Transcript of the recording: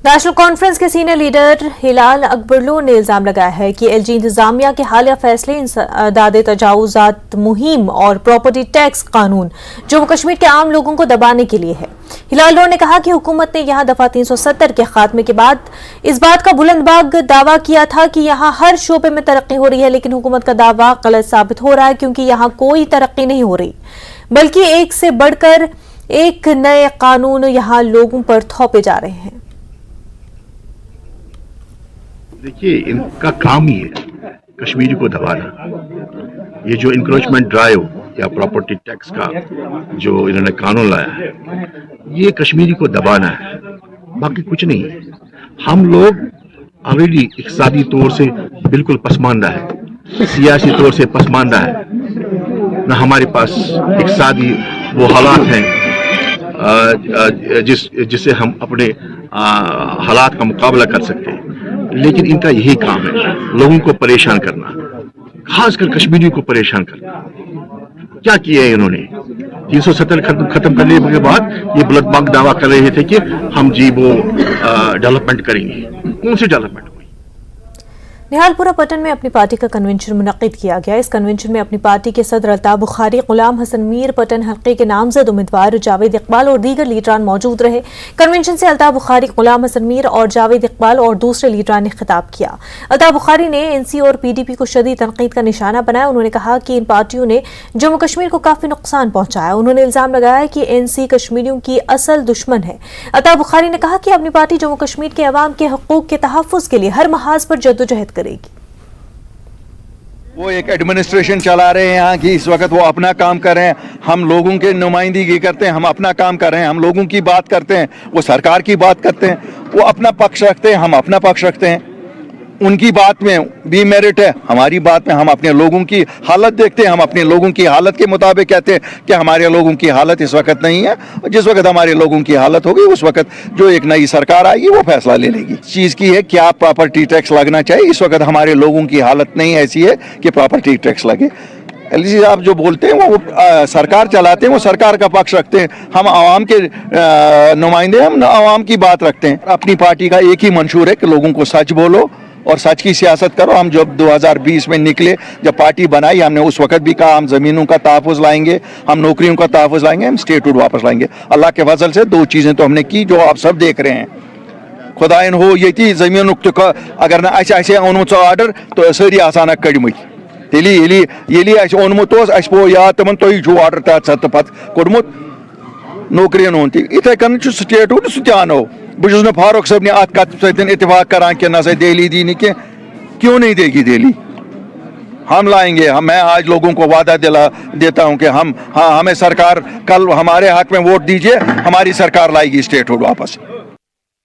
National conference کے senior leader ہلال اکبرلو نے الزام لگایا ہے کہ ایل جی انتظامیہ کے حالیہ فیصلے انسداد تجاوزات مہم اور پراپرٹی ٹیکس قانون جموں کشمیر کے عام لوگوں کو دبانے کے لیے ہے۔ ہلال لو نے کہا کہ حکومت نے یہاں دفعہ 370 کے خاتمے کے بعد اس بات کا بلند باغ دعویٰ کیا تھا کہ یہاں ہر شعبے میں ترقی ہو رہی ہے، لیکن حکومت کا دعویٰ غلط ثابت ہو رہا ہے کیونکہ یہاں کوئی ترقی نہیں ہو رہی، بلکہ ایک سے بڑھ کر ایک نئے قانون یہاں لوگوں پر تھوپے جا رہے ہیں۔ دیکھیے، ان کا کام ہی ہے کشمیری کو دبانا۔ یہ جو انکروچمنٹ ڈرائیو یا پراپرٹی ٹیکس کا جو انہوں نے قانون لایا ہے، یہ کشمیری کو دبانا ہے، باقی کچھ نہیں ہے۔ ہم لوگ آلریڈی اقتصادی طور سے بالکل پسماندہ ہے، سیاسی طور سے پسماندہ ہے، نہ ہمارے پاس اقتصادی وہ حالات ہیں جس سے ہم اپنے حالات کا مقابلہ کر سکتے ہیں۔ لیکن ان کا یہی کام ہے، لوگوں کو پریشان کرنا، خاص کر کشمیریوں کو پریشان کرنا۔ کیا کیا ہے انہوں نے؟ 370 ختم کرنے کے بعد یہ بلند باغ دعویٰ کر رہے تھے کہ ہم وہ ڈیولپمنٹ کریں گے۔ کون سی ڈیولپمنٹ؟ نہال پورہ پٹن میں اپنی پارٹی کا کنونشن منعقد کیا گیا۔ اس کنونشن میں اپنی پارٹی کے صدر الطاف بخاری، غلام حسن میر پٹن حلقے کے نامزد امیدوار جاوید اقبال اور دیگر لیڈران موجود رہے۔ کنونشن سے الطاف بخاری، غلام حسن میر اور جاوید اقبال اور دوسرے لیڈران نے خطاب کیا۔ الطاف بخاری نے این سی اور پی ڈی پی کو شدید تنقید کا نشانہ بنایا۔ انہوں نے کہا کہ ان پارٹیوں نے جموں کشمیر کو کافی نقصان پہنچایا۔ انہوں نے الزام لگایا کہ این سی کشمیریوں کی اصل دشمن ہے۔ الطاف بخاری نے کہا کہ اپنی پارٹی جموں کشمیر کے عوام کے حقوق کے تحفظ کے لیے ہر محاذ پر جدوجہد کرے گی۔ وہ ایک ایڈمنسٹریشن چلا رہے ہیں یہاں کی، اس وقت وہ اپنا کام کر رہے ہیں، ہم لوگوں کے نمائندگی کرتے ہیں، ہم اپنا کام کر رہے ہیں، ہم لوگوں کی بات کرتے ہیں، وہ سرکار کی بات کرتے ہیں، وہ اپنا پکش رکھتے ہیں، ہم اپنا پکش رکھتے ہیں۔ ان کی بات میں بھی میرٹ ہے، ہماری بات میں ہم اپنے لوگوں کی حالت دیکھتے ہیں، ہم اپنے لوگوں کی حالت کے مطابق کہتے ہیں کہ ہمارے لوگوں کی حالت اس وقت نہیں ہے، جس وقت ہمارے لوگوں کی حالت ہوگی اس وقت جو ایک نئی سرکار آئے گی وہ فیصلہ لے لے گی۔ چیز کی ہے کیا پراپرٹی ٹیکس لگنا چاہیے، اس وقت ہمارے لوگوں کی حالت نہیں ایسی ہے کہ پراپرٹی ٹیکس لگے۔ ایل جی صاحب جو بولتے ہیں وہ سرکار چلاتے ہیں، وہ سرکار کا پکش رکھتے ہیں، ہم عوام کے نمائندے، ہم عوام کی بات رکھتے ہیں۔ اپنی پارٹی کا ایک ہی منشور ہے کہ لوگوں کو سچ بولو اور سچ کی سیاست کرو۔ ہم جب 2020 میں نکلے، جب پارٹی بنائی، ہم نے اس وقت بھی کہا ہم زمینوں کا تحفظ لائیں گے، ہم نوکریوں کا تحفظ لائیں گے، ہم اسٹیٹ ہوڈ واپس لائیں گے۔ اللہ کے فضل سے دو چیزیں تو ہم نے کی جو آپ سب دیکھ رہے ہیں۔ خدائن ہو یہ زمین اگر نہ اونمت سو آرڈر تو ساری آسان کڑمت، یلی اونمت اس پو یاد تمن تھی چھو آرڈر تحت پتہ کوٚڑمُت نوکرین ہُنٛد تہِ۔ یِتھے کٔنۍ چھُ سٹیٹ ہوڈ سُہ تہِ اَنو۔ بہٕ چھُس نہٕ فاروق صٲب نے اتھ کتھ سۭتۍ اتفاق کران کہ نہ دہلی دی نہٕ کینٛہہ، کیوں نہیں دے گی دہلی؟ ہم لائیں گے۔ میں آج لوگوں کو وعدہ دیتا ہوں کہ ہمیں سرکار کل ہمارے حق میں ووٹ دیجیے، ہماری سرکار لائے گی اسٹیٹ ہوڈ واپس۔